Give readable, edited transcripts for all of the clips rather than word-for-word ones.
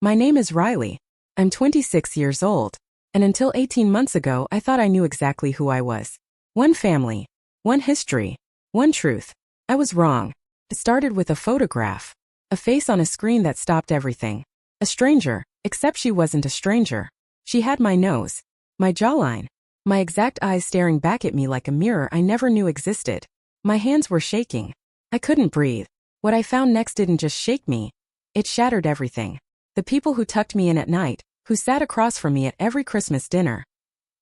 My name is Riley. I'm 26 years old, and until 18 months ago I thought I knew exactly who I was. One family, one history, one truth. I was wrong. It started with a photograph. A face on a screen that stopped everything. A stranger, except she wasn't a stranger. She had my nose, my jawline, my exact eyes staring back at me like a mirror I never knew existed. My hands were shaking. I couldn't breathe. What I found next didn't just shake me. It shattered everything. The people who tucked me in at night, who sat across from me at every Christmas dinner.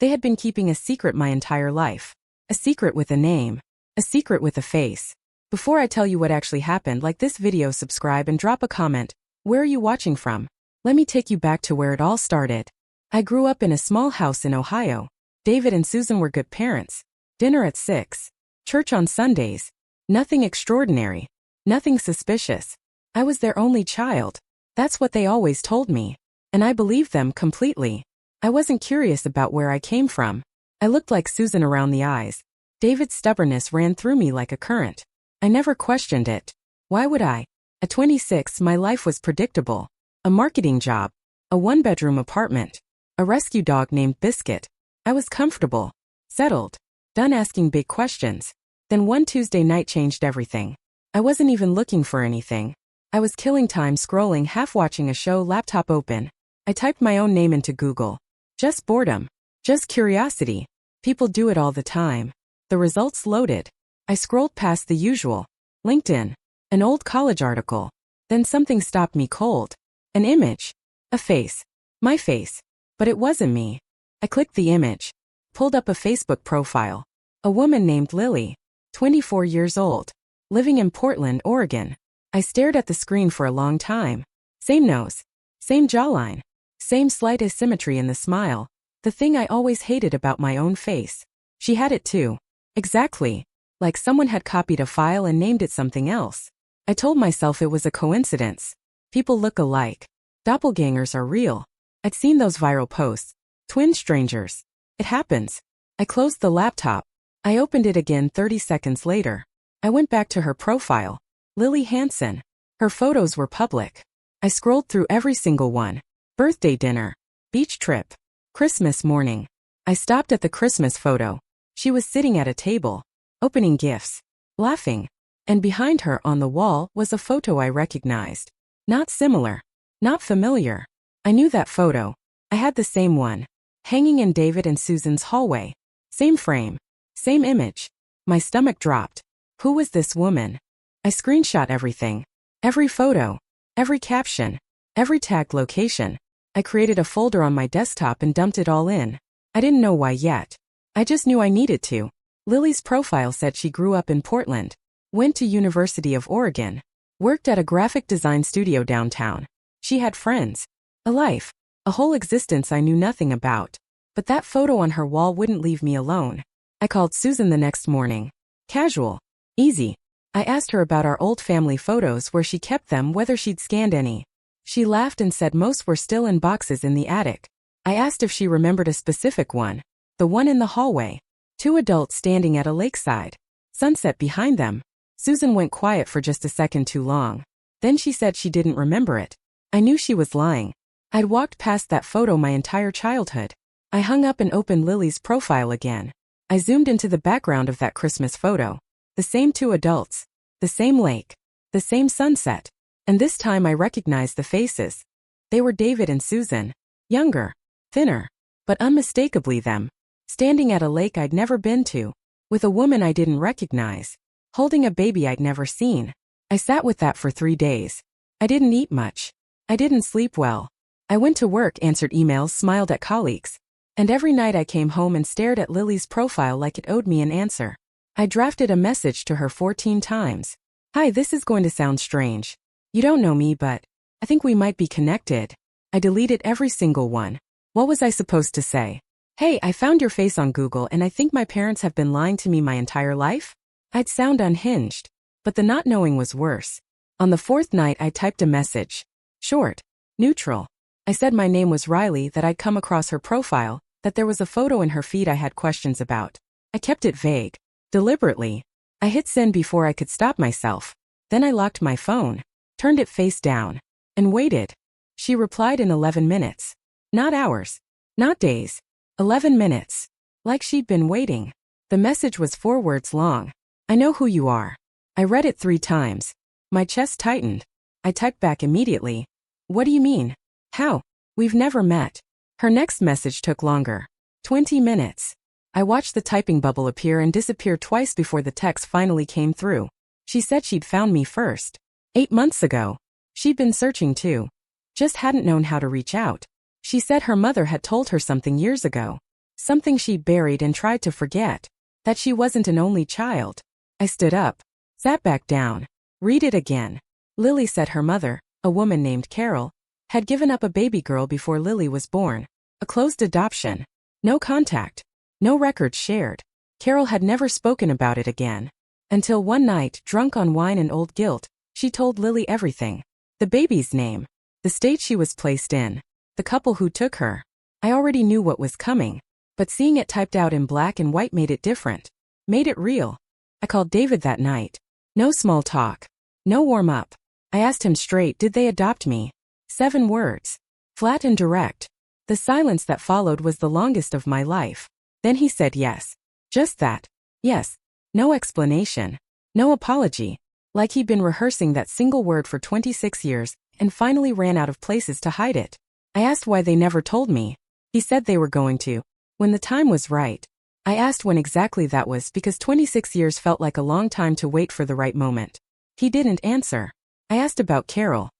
They had been keeping a secret my entire life. A secret with a name. A secret with a face. Before I tell you what actually happened, like this video, subscribe and drop a comment. Where are you watching from? Let me take you back to where it all started. I grew up in a small house in Ohio. David and Susan were good parents. Dinner at 6. Church on Sundays. Nothing extraordinary. Nothing suspicious. I was their only child. That's what they always told me. And I believed them completely. I wasn't curious about where I came from. I looked like Susan around the eyes. David's stubbornness ran through me like a current. I never questioned it. Why would I? At 26, my life was predictable. A marketing job. A one-bedroom apartment. A rescue dog named Biscuit. I was comfortable. Settled. Done asking big questions. Then one Tuesday night changed everything. I wasn't even looking for anything. I was killing time scrolling, half watching a show, laptop open. I typed my own name into Google. Just boredom. Just curiosity. People do it all the time. The results loaded. I scrolled past the usual. LinkedIn. An old college article. Then something stopped me cold. An image. A face. My face. But it wasn't me. I clicked the image. Pulled up a Facebook profile. A woman named Lily. 24 years old. Living in Portland, Oregon. I stared at the screen for a long time. Same nose. Same jawline. Same slight asymmetry in the smile. The thing I always hated about my own face. She had it too. Exactly. Like someone had copied a file and named it something else. I told myself it was a coincidence. People look alike. Doppelgangers are real. I'd seen those viral posts. Twin strangers. It happens. I closed the laptop. I opened it again 30 seconds later. I went back to her profile. Lily Hansen. Her photos were public. I scrolled through every single one. Birthday dinner. Beach trip. Christmas morning. I stopped at the Christmas photo. She was sitting at a table. Opening gifts. Laughing. And behind her on the wall was a photo I recognized. Not similar. Not familiar. I knew that photo. I had the same one. Hanging in David and Susan's hallway. Same frame. Same image. My stomach dropped. Who was this woman? I screenshot everything. Every photo. Every caption. Every tagged location. I created a folder on my desktop and dumped it all in. I didn't know why yet. I just knew I needed to. Lily's profile said she grew up in Portland. Went to University of Oregon. Worked at a graphic design studio downtown. She had friends. A life. A whole existence I knew nothing about. But that photo on her wall wouldn't leave me alone. I called Susan the next morning. Casual. Easy. I asked her about our old family photos, where she kept them, whether she'd scanned any. She laughed and said most were still in boxes in the attic. I asked if she remembered a specific one. The one in the hallway. 2 adults standing at a lakeside. Sunset behind them. Susan went quiet for just a second too long. Then she said she didn't remember it. I knew she was lying. I'd walked past that photo my entire childhood. I hung up and opened Lily's profile again. I zoomed into the background of that Christmas photo. The same 2 adults. The same lake. The same sunset. And this time I recognized the faces. They were David and Susan. Younger. Thinner. But unmistakably them. Standing at a lake I'd never been to. With a woman I didn't recognize. Holding a baby I'd never seen. I sat with that for 3 days. I didn't eat much. I didn't sleep well. I went to work, answered emails, smiled at colleagues. And every night I came home and stared at Lily's profile like it owed me an answer. I drafted a message to her 14 times. Hi, this is going to sound strange. You don't know me, but I think we might be connected. I deleted every single one. What was I supposed to say? Hey, I found your face on Google and I think my parents have been lying to me my entire life? I'd sound unhinged. But the not knowing was worse. On the 4th night I typed a message. Short. Neutral. I said my name was Riley, that I'd come across her profile, that there was a photo in her feed I had questions about. I kept it vague. Deliberately. I hit send before I could stop myself. Then I locked my phone. Turned it face down. And waited. She replied in 11 minutes. Not hours. Not days. 11 minutes. Like she'd been waiting. The message was 4 words long. I know who you are. I read it 3 times. My chest tightened. I typed back immediately. What do you mean? How? We've never met. Her next message took longer. 20 minutes. I watched the typing bubble appear and disappear twice before the text finally came through. She said she'd found me first. 8 months ago. She'd been searching too. Just hadn't known how to reach out. She said her mother had told her something years ago. Something she'd buried and tried to forget. That she wasn't an only child. I stood up. Sat back down. Read it again. Lily said her mother, a woman named Carol, had given up a baby girl before Lily was born. A closed adoption. No contact. No records shared. Carol had never spoken about it again. Until one night, drunk on wine and old guilt, she told Lily everything. The baby's name. The state she was placed in. The couple who took her. I already knew what was coming. But seeing it typed out in black and white made it different. Made it real. I called David that night. No small talk. No warm-up. I asked him straight, did they adopt me? 7 words. Flat and direct. The silence that followed was the longest of my life. Then he said yes. Just that. Yes. No explanation. No apology. Like he'd been rehearsing that single word for 26 years, and finally ran out of places to hide it. I asked why they never told me. He said they were going to. When the time was right. I asked when exactly that was because 26 years felt like a long time to wait for the right moment. He didn't answer. I asked about Carol.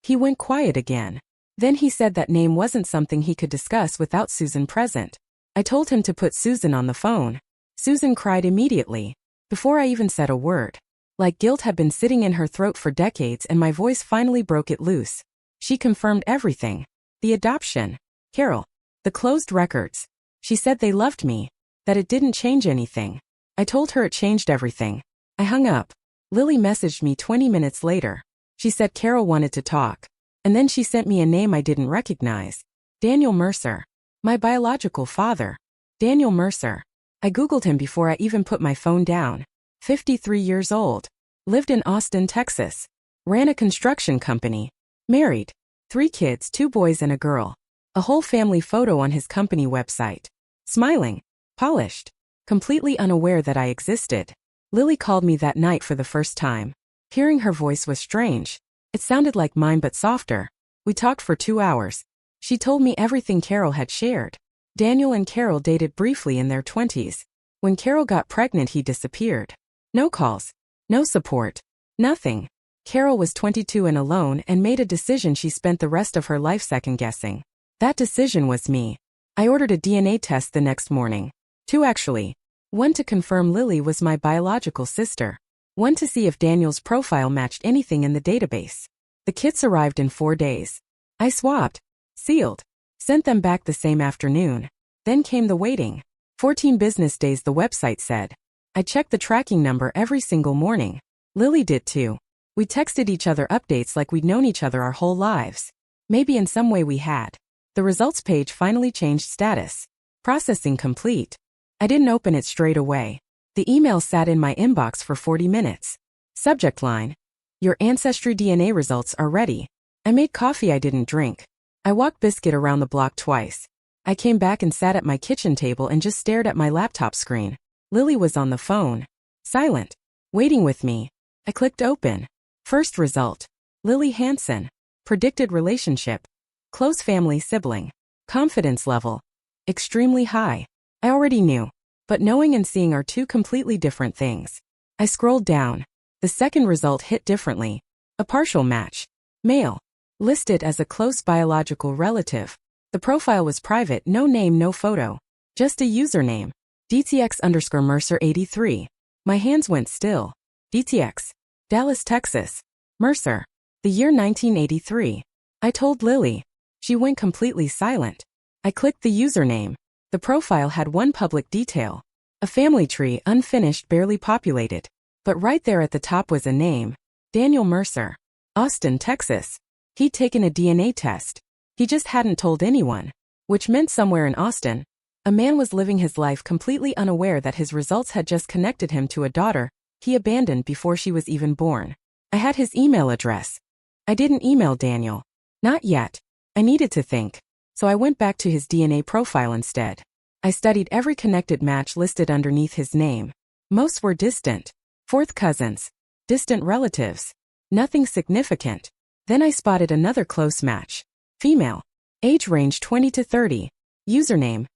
He went quiet again. Then he said that name wasn't something he could discuss without Susan present. I told him to put Susan on the phone. Susan cried immediately. Before I even said a word. Like guilt had been sitting in her throat for decades and my voice finally broke it loose. She confirmed everything. The adoption. Carol. The closed records. She said they loved me. That it didn't change anything. I told her it changed everything. I hung up. Lily messaged me 20 minutes later. She said Carol wanted to talk. And then she sent me a name I didn't recognize. Daniel Mercer. My biological father. Daniel Mercer. I Googled him before I even put my phone down. 53 years old. Lived in Austin, Texas. Ran a construction company. Married. 3 kids, 2 boys and a girl. A whole family photo on his company website. Smiling. Polished. Completely unaware that I existed. Lily called me that night for the first time. Hearing her voice was strange. It sounded like mine but softer. We talked for 2 hours. She told me everything Carol had shared. Daniel and Carol dated briefly in their 20s. When Carol got pregnant, he disappeared. No calls. No support. Nothing. Carol was 22 and alone and made a decision she spent the rest of her life second-guessing. That decision was me. I ordered a DNA test the next morning. 2 actually. 1 to confirm Lily was my biological sister. 1 to see if Daniel's profile matched anything in the database. The kits arrived in 4 days. I swabbed. Sealed. Sent them back the same afternoon. Then came the waiting. 14 business days, the website said. I checked the tracking number every single morning. Lily did too. We texted each other updates like we'd known each other our whole lives. Maybe in some way we had. The results page finally changed status. Processing complete. I didn't open it straight away. The email sat in my inbox for 40 minutes. Subject line. Your ancestry DNA results are ready. I made coffee I didn't drink. I walked Biscuit around the block twice. I came back and sat at my kitchen table and just stared at my laptop screen. Lily was on the phone. Silent. Waiting with me. I clicked open. First result. Lily Hansen. Predicted relationship. Close family sibling. Confidence level. Extremely high. I already knew. But knowing and seeing are 2 completely different things. I scrolled down. The second result hit differently. A partial match. Male. Listed as a close biological relative. The profile was private, no name, no photo. Just a username. DTX_Mercer83. My hands went still. DTX. Dallas, Texas. Mercer. The year 1983. I told Lily. She went completely silent. I clicked the username. The profile had 1 public detail. A family tree, unfinished, barely populated. But right there at the top was a name. Daniel Mercer. Austin, Texas. He'd taken a DNA test. He just hadn't told anyone. Which meant somewhere in Austin, a man was living his life completely unaware that his results had just connected him to a daughter he abandoned before she was even born. I had his email address. I didn't email Daniel. Not yet. I needed to think. So I went back to his DNA profile instead. I studied every connected match listed underneath his name. Most were distant. Fourth cousins. Distant relatives. Nothing significant. Then I spotted another close match. Female. Age range 20 to 30. Username.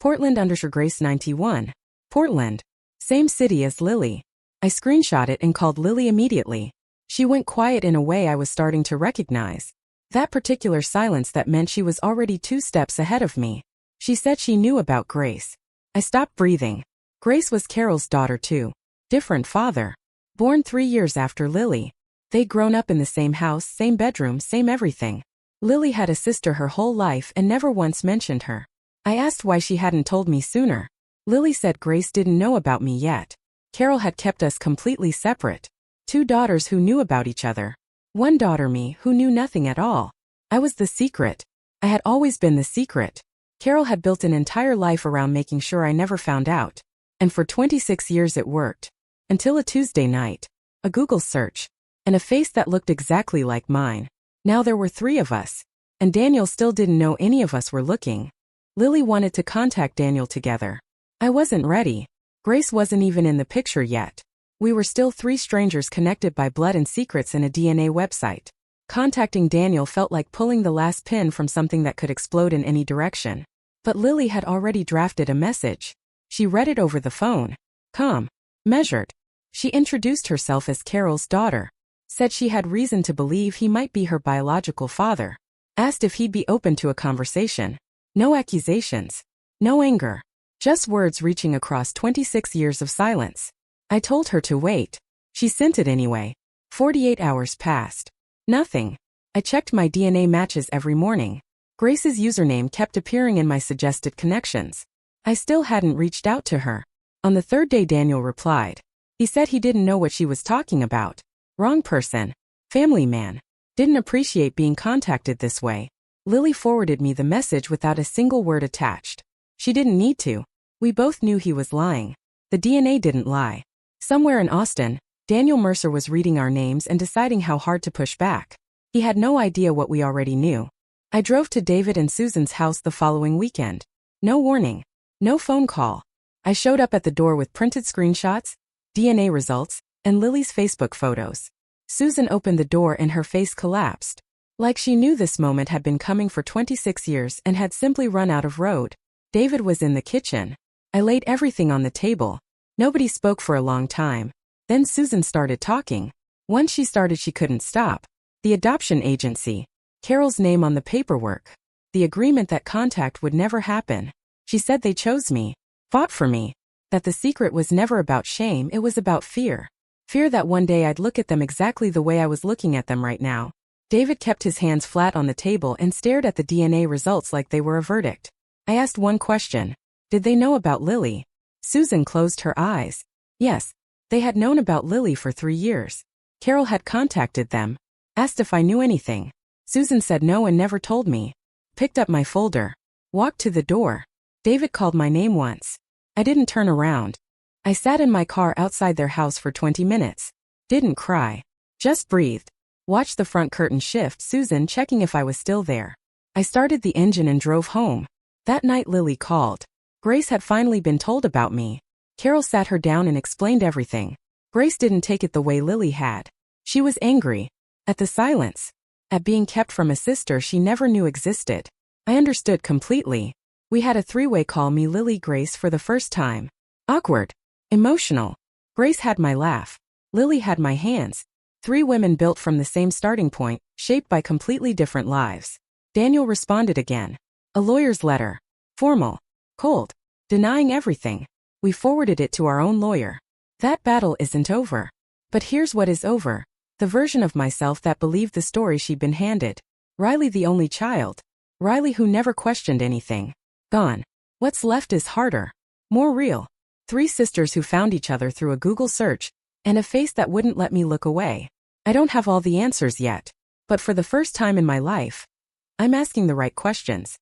Portland_Grace91. Portland. Same city as Lily. I screenshot it and called Lily immediately. She went quiet in a way I was starting to recognize. That particular silence that meant she was already 2 steps ahead of me. She said she knew about Grace. I stopped breathing. Grace was Carol's daughter too. Different father. Born 3 years after Lily. They'd grown up in the same house, same bedroom, same everything. Lily had a sister her whole life and never once mentioned her. I asked why she hadn't told me sooner. Lily said Grace didn't know about me yet. Carol had kept us completely separate. 2 daughters who knew about each other. 1 daughter, me, who knew nothing at all. I was the secret. I had always been the secret. Carol had built an entire life around making sure I never found out. And for 26 years it worked. Until a Tuesday night. A Google search. And a face that looked exactly like mine. Now there were 3 of us. And Daniel still didn't know any of us were looking. Lily wanted to contact Daniel together. I wasn't ready. Grace wasn't even in the picture yet. We were still 3 strangers connected by blood and secrets in a DNA website. Contacting Daniel felt like pulling the last pin from something that could explode in any direction. But Lily had already drafted a message. She read it over the phone. Calm. Measured. She introduced herself as Carol's daughter. Said she had reason to believe he might be her biological father. Asked if he'd be open to a conversation. No accusations. No anger. Just words reaching across 26 years of silence. I told her to wait. She sent it anyway. 48 hours passed. Nothing. I checked my DNA matches every morning. Grace's username kept appearing in my suggested connections. I still hadn't reached out to her. On the 3rd day Daniel replied. He said he didn't know what she was talking about. Wrong person. Family man. Didn't appreciate being contacted this way. Lily forwarded me the message without a single word attached. She didn't need to. We both knew he was lying. The DNA didn't lie. Somewhere in Austin, Daniel Mercer was reading our names and deciding how hard to push back. He had no idea what we already knew. I drove to David and Susan's house the following weekend. No warning. No phone call. I showed up at the door with printed screenshots, DNA results, and Lily's Facebook photos. Susan opened the door and her face collapsed. Like she knew this moment had been coming for 26 years and had simply run out of road. David was in the kitchen. I laid everything on the table. Nobody spoke for a long time. Then Susan started talking. Once she started, she couldn't stop. The adoption agency. Carol's name on the paperwork. The agreement that contact would never happen. She said they chose me. Fought for me. That the secret was never about shame, it was about fear. Fear that one day I'd look at them exactly the way I was looking at them right now. David kept his hands flat on the table and stared at the DNA results like they were a verdict. I asked one question. Did they know about Lily? Susan closed her eyes. Yes. They had known about Lily for 3 years. Carol had contacted them. Asked if I knew anything. Susan said no and never told me. Picked up my folder. Walked to the door. David called my name once. I didn't turn around. I sat in my car outside their house for 20 minutes. Didn't cry. Just breathed. Watched the front curtain shift, Susan checking if I was still there. I started the engine and drove home. That night Lily called. Grace had finally been told about me. Carol sat her down and explained everything. Grace didn't take it the way Lily had. She was angry. At the silence. At being kept from a sister she never knew existed. I understood completely. We had a 3-way call, me, Lily, Grace, for the first time. Awkward. Emotional. Grace had my laugh. Lily had my hands. 3 women built from the same starting point, shaped by completely different lives. Daniel responded again. A lawyer's letter. Formal. Cold. Denying everything. We forwarded it to our own lawyer. That battle isn't over. But here's what is over. The version of myself that believed the story she'd been handed. Riley, the only child. Riley, who never questioned anything. Gone. What's left is harder. More real. 3 sisters who found each other through a Google search, and a face that wouldn't let me look away. I don't have all the answers yet. But for the first time in my life, I'm asking the right questions.